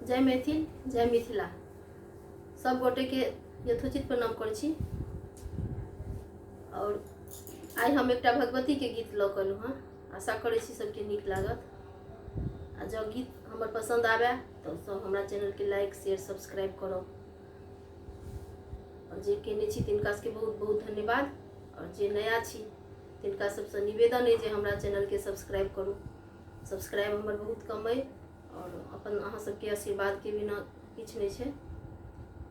जय मैथिल जय मिथिला सब गोटे के यथोचित प्रणाम कर छी। और आई हम एक भगवती के गीत लऽ कऽ एलहुँ हँ। आशा करै छी सबके नीक लागत। आ जब गीत हमर पसंद आवे तो सब हमरा चैनल के लाइक शेयर सब्सक्राइब करब। और जे केने छी तिनका सबके बहुत बहुत धन्यवाद। और जे नया छी तिनका सबसे निवेदन है जे हमरा चैनल के सब्सक्राइब करू। सब्सक्राइब हमर बहुत कम है और अपन अहाँ सबके आशीर्वाद के बिना किछ नहीं है।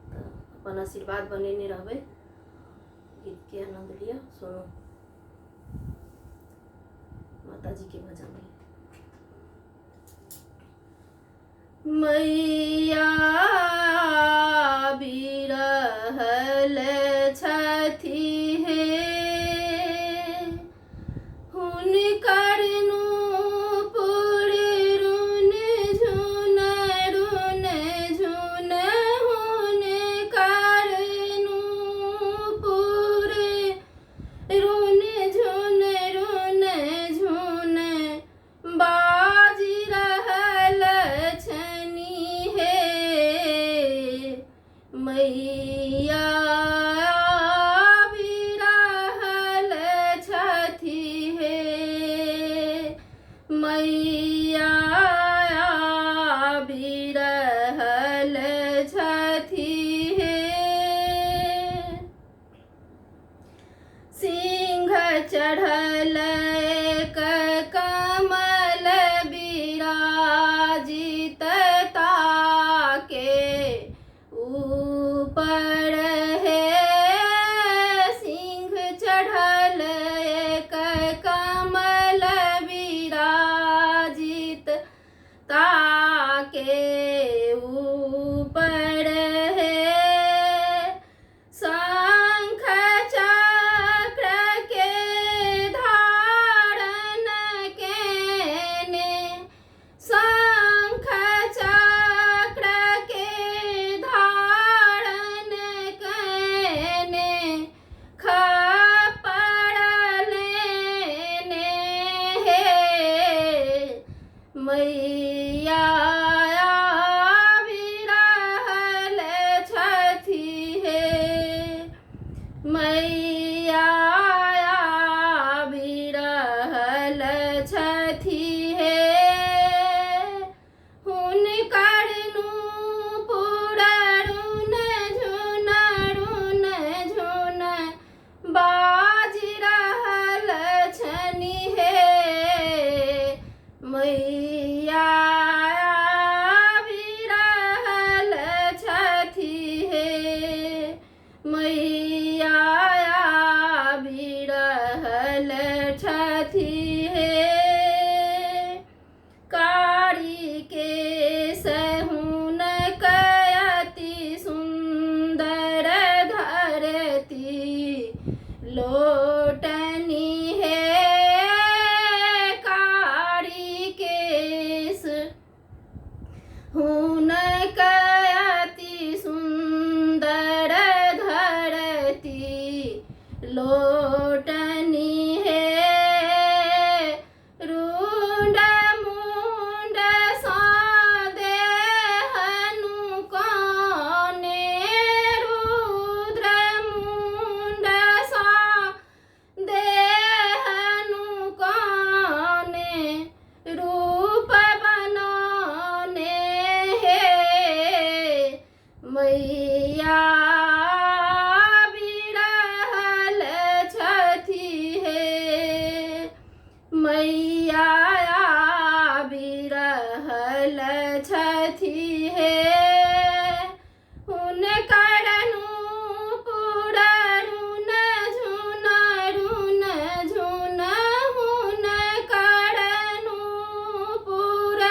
तो अपन आशीर्वाद बनेने रहबै। गीत के आनंद लिया सुनो। माता जी के भजन है। मैया बिरहल छथि हे हुनकर नूपुर रुन झुन रुन झुन हुनकर नूपुर रुन झुन रुन झुन बाजी रहल छनि हे मैया बिरहल छथि हे मैया बिरहल छथि हे सिंह चढ़ल कमल विराजित ताके ऊपर है सिंह चढ़ल कमल विराजित ताके ऊपर है शंख चक्र के धारण केने शंख चक्र के धारण केने खप्पर लेने हे मैया बिरहल छथि हे मैया बिरहल छथि हे हुनकर नूपुर रुन झुन रुन झुन बाजी रहल छनि हे मैया बिरहल छथि हे मैया बिरहल छथि हे कारी के सहुनक अति सुंदर धरती लोटनी है कारी केस हुनक अति सुंदर धरती लोटनी है रुंड मुंड सा देहनु काने रुद्र मुंड सा देहनु काने रूप बनाने हे मैया बिरहल छथि हे मैया बिरहल छथि हे हुनकर नूपुर रुन झुन रुन झुन हुनकर नूपुर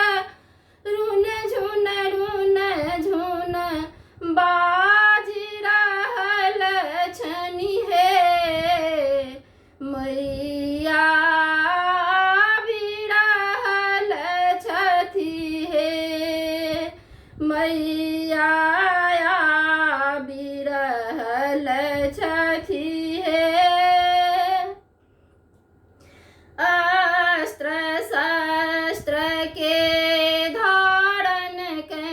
रुन झुन रुन झुन बाजी रहल छनि हे मैया बिरहल छथि हे मैया बिरहल छथि हे अस्त्र शस्त्र के धारण के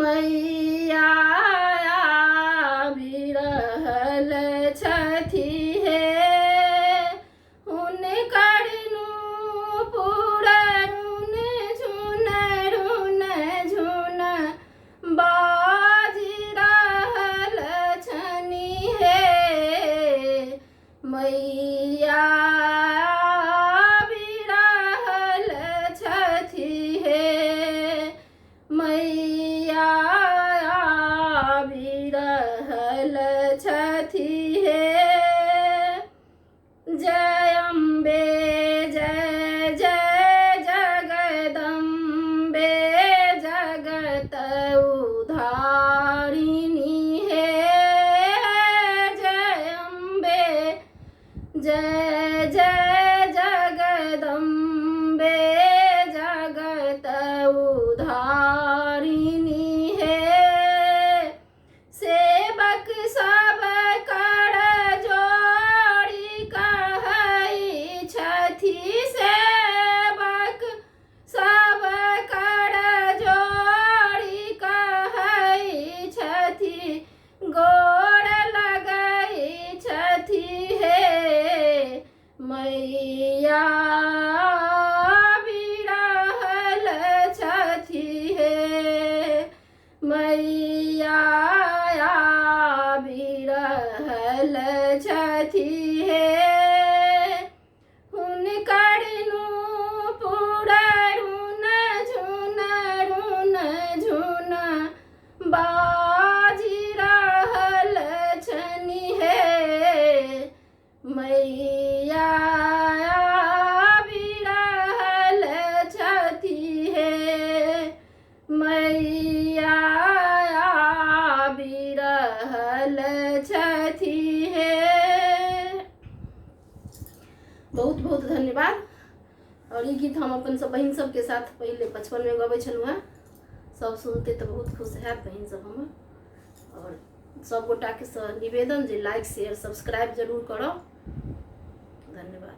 मैया बिरहल छथि हे हुनकर नूपुर रुन झुन रुन झुन बाजि रहल छनि हे मैया बिरहल छथि हे मैया बिरहल छथि हे जय अम्बे जय जय जगदम्बे जगत उद्धारिणी हे जय अम्बे जय जय जगदम्बे जगत उद्धारिणी हे सेवक सब कर जोड़ी कहै छथि सेवक सब कर जोड़ी कहै छथि गोर लगै छथि हे मैया बिरहल छथि हे मैया बिरहल छथि हे हुनकर नूपुर रुन झुन रुन झुन बाजि रहल छनि हे मैया बिरहल छथि हे मैया बिरहल छथि हे। बहुत बहुत धन्यवाद। और ये गीत हम अपन सब बहन सबके साथ पहले बचपन में गबै छलहुँ हेँ। सब सुनते तो बहुत खुश हैत बहन सब हमर। और सब गोटा के निवेदन जे लाइक शेयर सब्सक्राइब जरूर करब। धन्यवाद।